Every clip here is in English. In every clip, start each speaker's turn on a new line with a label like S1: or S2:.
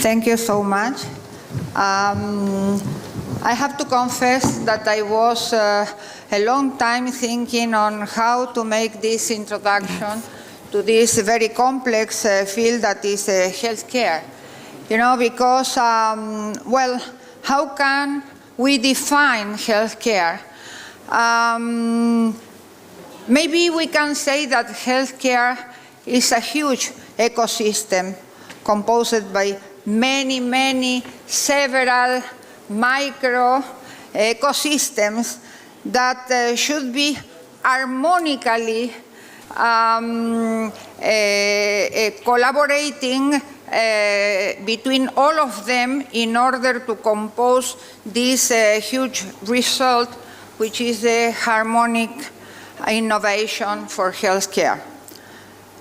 S1: Thank you so much. I have to confess that I was a long time thinking on how to make this introduction to this very complex field that is healthcare. You know, because, well, how can we define healthcare? Maybe we can say that healthcare is a huge ecosystem composed by many, several micro ecosystems that should be harmonically collaborating between all of them in order to compose this huge result, which is the harmonic innovation for healthcare.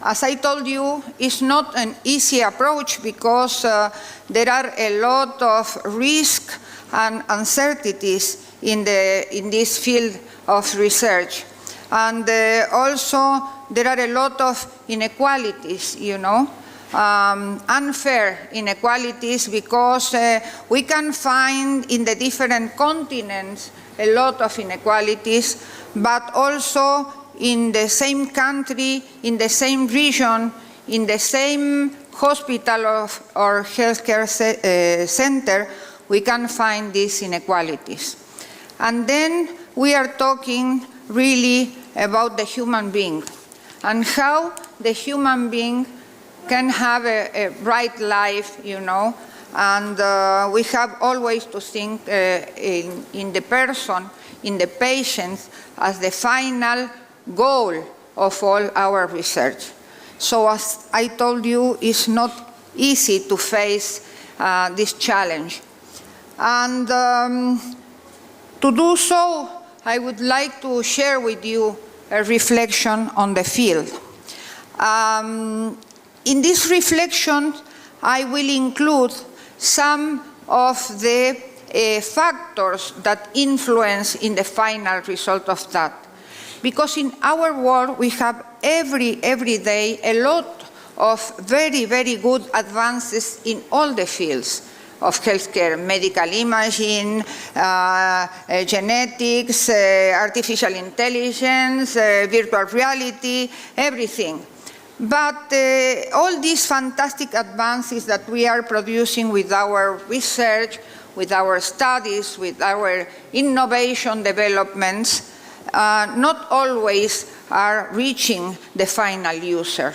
S1: As I told you, it's not an easy approach because there are a lot of risks and uncertainties in this field of research. And also there are a lot of inequalities, you know, unfair inequalities, because we can find in the different continents a lot of inequalities, but also in the same country, in the same region, in the same hospital or healthcare center, we can find these inequalities. And then we are talking really about the human being and how the human being can have a bright life, you know, and we have always to think in the person, in the patient, as the final goal of all our research. So as I told you, it's not easy to face this challenge. And to do so, I would like to share with you a reflection on the field. In this reflection, I will include some of the factors that influence in the final result of that. Because in our world, we have every day a lot of very good advances in all the fields of healthcare: medical imaging, genetics, artificial intelligence, virtual reality, everything. But all these fantastic advances that we are producing with our research, with our studies, with our innovation developments, not always are reaching the final user.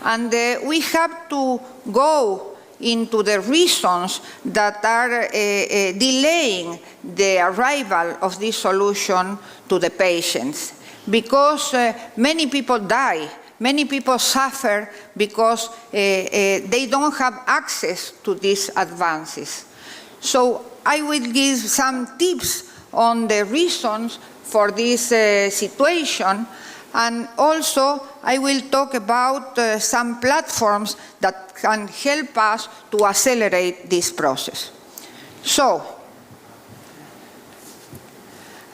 S1: And we have to go into the reasons that are delaying the arrival of this solution to the patients. Because many people die, many people suffer because they don't have access to these advances. So I will give some tips on the reasons for this situation, and also I will talk about some platforms that can help us to accelerate this process. So,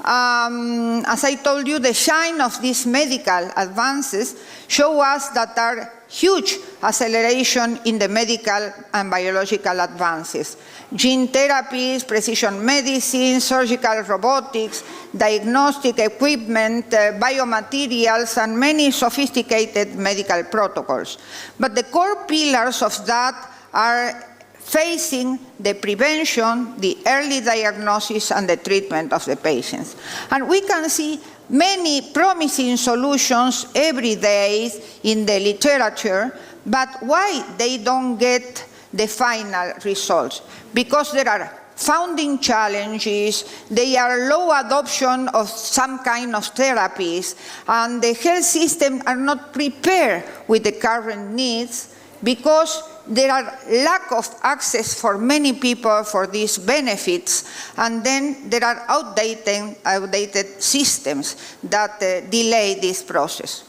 S1: as I told you, the shine of these medical advances show us that there are huge acceleration in the medical and biological advances. Gene therapies, precision medicine, surgical robotics, diagnostic equipment, biomaterials, and many sophisticated medical protocols. But the core pillars of that are facing the prevention, the early diagnosis, and the treatment of the patients. And we can see many promising solutions every day in the literature, but why they don't get the final results? Because there are founding challenges, they are low adoption of some kind of therapies, and the health system are not prepared with the current needs because there are lack of access for many people for these benefits, and then there are outdated systems that delay this process.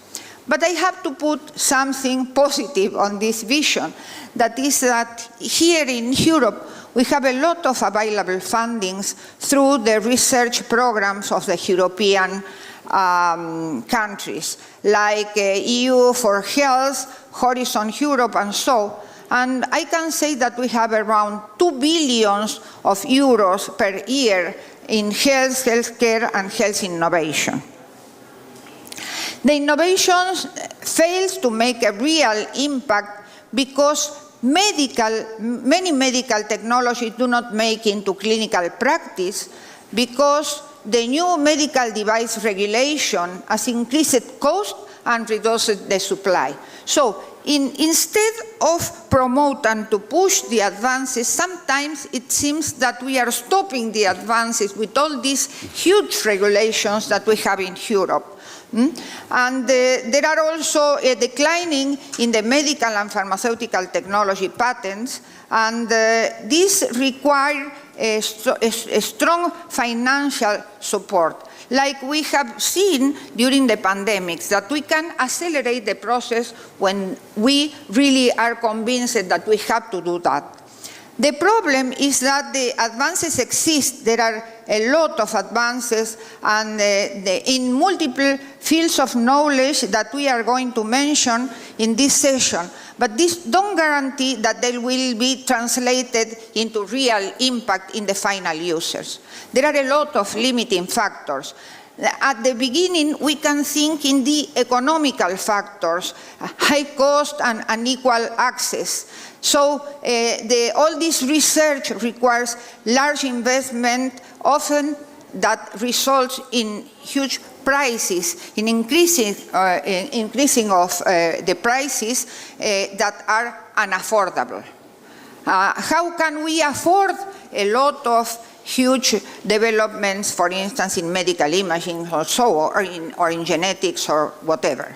S1: But I have to put something positive on this vision. That is that here in Europe, we have a lot of available fundings through the research programs of the European countries, like EU for Health, Horizon Europe, and so. And I can say that we have around 2 billion of euros per year in health, healthcare, and health innovation. The innovation fails to make a real impact because many medical technologies do not make into clinical practice because the new medical device regulation has increased cost and reduced the supply. So instead of promote and to push the advances, sometimes it seems that we are stopping the advances with all these huge regulations that we have in Europe. And there are also a declining in the medical and pharmaceutical technology patents, and this requires a strong financial support, like we have seen during the pandemics, that we can accelerate the process when we really are convinced that we have to do that. The problem is that the advances exist. There are a lot of advances and in multiple fields of knowledge that we are going to mention in this session. But this don't guarantee that they will be translated into real impact in the final users. There are a lot of limiting factors. At the beginning, we can think in the economical factors, high cost and unequal access. So all this research requires large investment, often that results in huge prices, in increasing of the prices that are unaffordable. How can we afford a lot of huge developments, for instance, in medical imaging or so, or in genetics or whatever?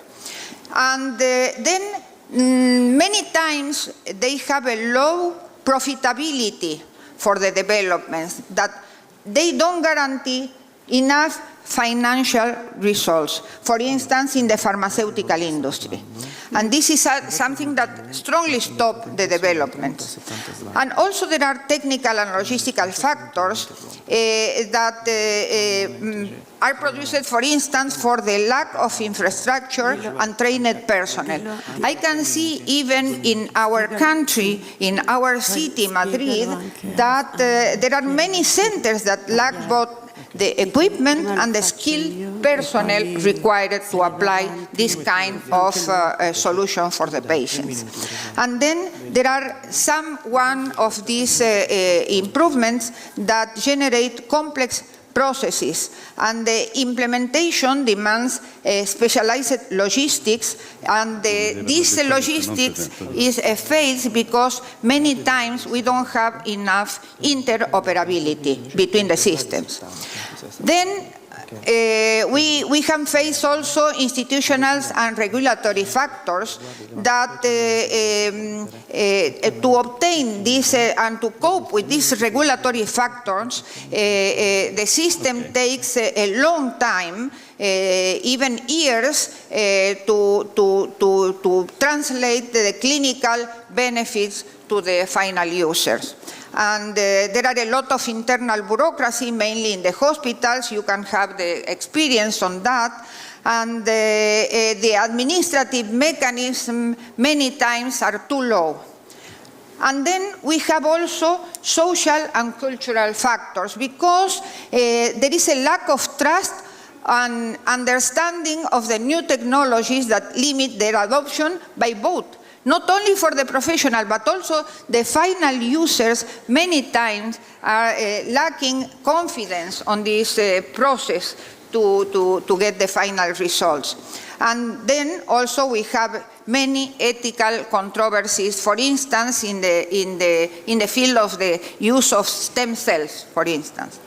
S1: And then many times they have a low profitability for the developments, that they don't guarantee enough financial results, for instance, in the pharmaceutical industry. And this is something that strongly stops the development. And also there are technical and logistical factors that are produced, for instance, for the lack of infrastructure and trained personnel. I can see even in our country, in our city, Madrid, that there are many centers that lack both the equipment and the skilled personnel required to apply this kind of solution for the patients. And then there are one of these improvements that generate complex processes, and the implementation demands specialized logistics, and this logistics is a phase because many times we don't have enough interoperability between the systems. Then we can face also institutional and regulatory factors that to obtain this and to cope with these regulatory factors, the system takes a long time, even years, to translate the clinical benefits to the final users. And there are a lot of internal bureaucracy, mainly in the hospitals. You can have the experience on that. And the administrative mechanism many times are too low. And then we have also social and cultural factors, because there is a lack of trust and understanding of the new technologies that limit their adoption by both. Not only for the professional, but also the final users many times are lacking confidence on this process to get the final results. And then also we have many ethical controversies, for instance, in the field of the use of stem cells, for instance.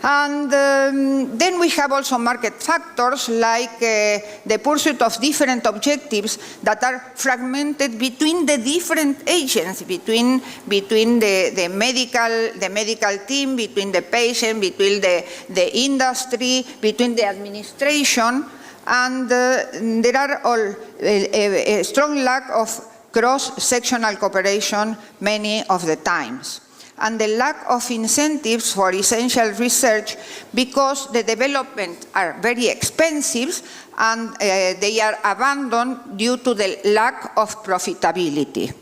S1: And then we have also market factors like the pursuit of different objectives that are fragmented between the different agents, between the medical team, between the patient, between the industry, between the administration, and there are a strong lack of cross-sectional cooperation many of the times, and the lack of incentives for essential research, because the development are very expensive and they are abandoned due to the lack of profitability.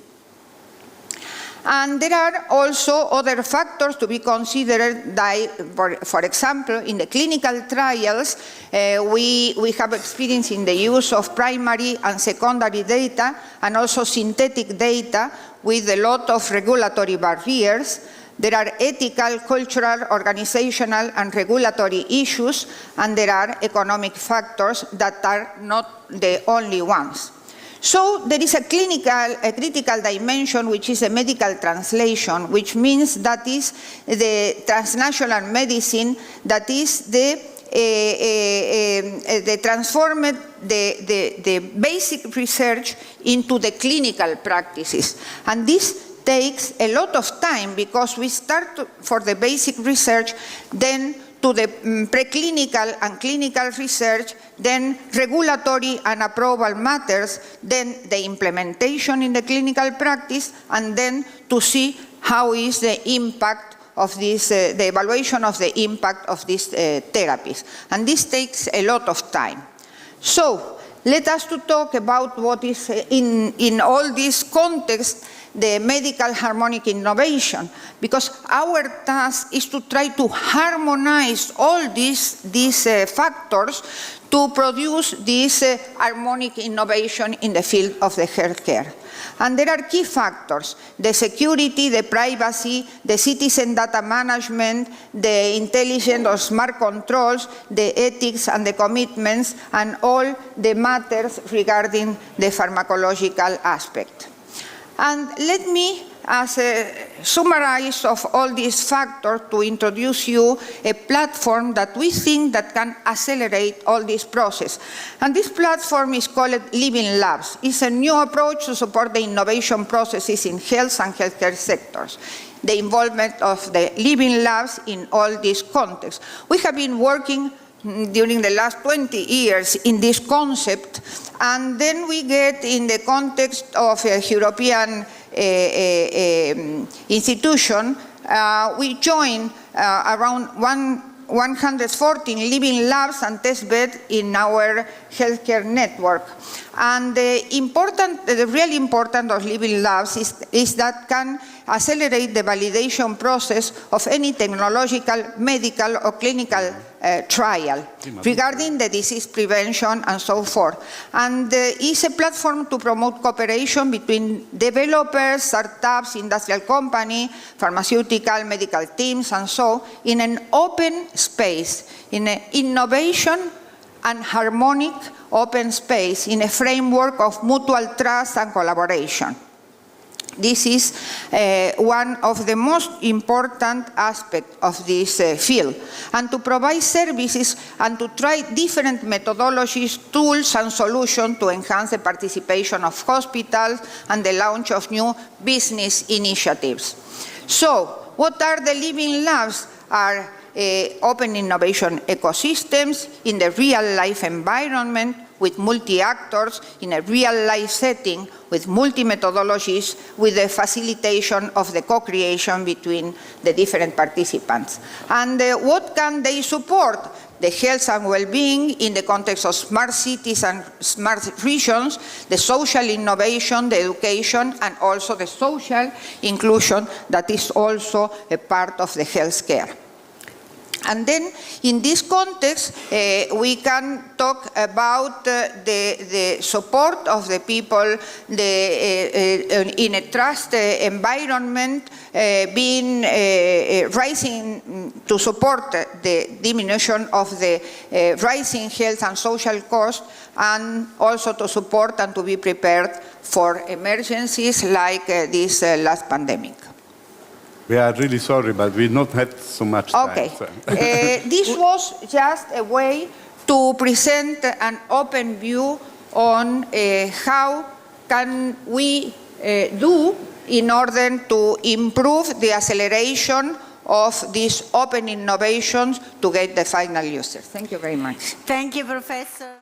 S1: And there are also other factors to be considered, for example, in the clinical trials, we have experience in the use of primary and secondary data, and also synthetic data with a lot of regulatory barriers. There are ethical, cultural, organizational, and regulatory issues, and there are economic factors that are not the only ones. So there is a critical dimension, which is a medical translation, which means that is the transnational medicine, that is the transformed the basic research into the clinical practices. And this takes a lot of time, because we start for the basic research, then to the preclinical and clinical research, then regulatory and approval matters, then the implementation in the clinical practice, and then to see how is the impact of this, the evaluation of the impact of these therapies. And this takes a lot of time. So let us to talk about what is in all this context, the medical harmonic innovation, because our task is to try to harmonize all these factors to produce this harmonic innovation in the field of the healthcare. And there are key factors: the security, the privacy, the citizen data management, the intelligent or smart controls, the ethics and the commitments, and all the matters regarding the pharmacological aspect. And let me, as a summarize of all these factors, to introduce you a platform that we think that can accelerate all this process. And this platform is called Living Labs. It's a new approach to support the innovation processes in health and healthcare sectors, the involvement of the Living Labs in all these contexts. We have been working during the last 20 years in this concept, and then we get in the context of a European institution, we join around 114 living labs and test beds in our healthcare network. And the really important of living labs is that can accelerate the validation process of any technological, medical, or clinical trial regarding the disease prevention and so forth. And it's a platform to promote cooperation between developers, startups, industrial companies, pharmaceutical, medical teams, and so in an open space, in an innovation and harmonic open space, in a framework of mutual trust and collaboration. This is one of the most important aspects of this field. And to provide services and to try different methodologies, tools, and solutions to enhance the participation of hospitals and the launch of new business initiatives. So, what are the living labs? Are open innovation ecosystems in the real-life environment with multi-actors, in a real-life setting with multi-methodologies, with the facilitation of the co-creation between the different participants. And what can they support? The health and well-being in the context of smart cities and smart regions, the social innovation, the education, and also the social inclusion that is also a part of the healthcare. And then, in this context, we can talk about the support of the people in a trust environment, rising to support the diminution of the rising health and social costs, and also to support and to be prepared for emergencies like this last pandemic.
S2: We are really sorry, but we not had so much time.
S1: Okay.
S2: So.
S1: This was just a way to present an open view on how can we do in order to improve the acceleration of these open innovations to get the final users. Thank you very much.
S3: Thank you, Professor.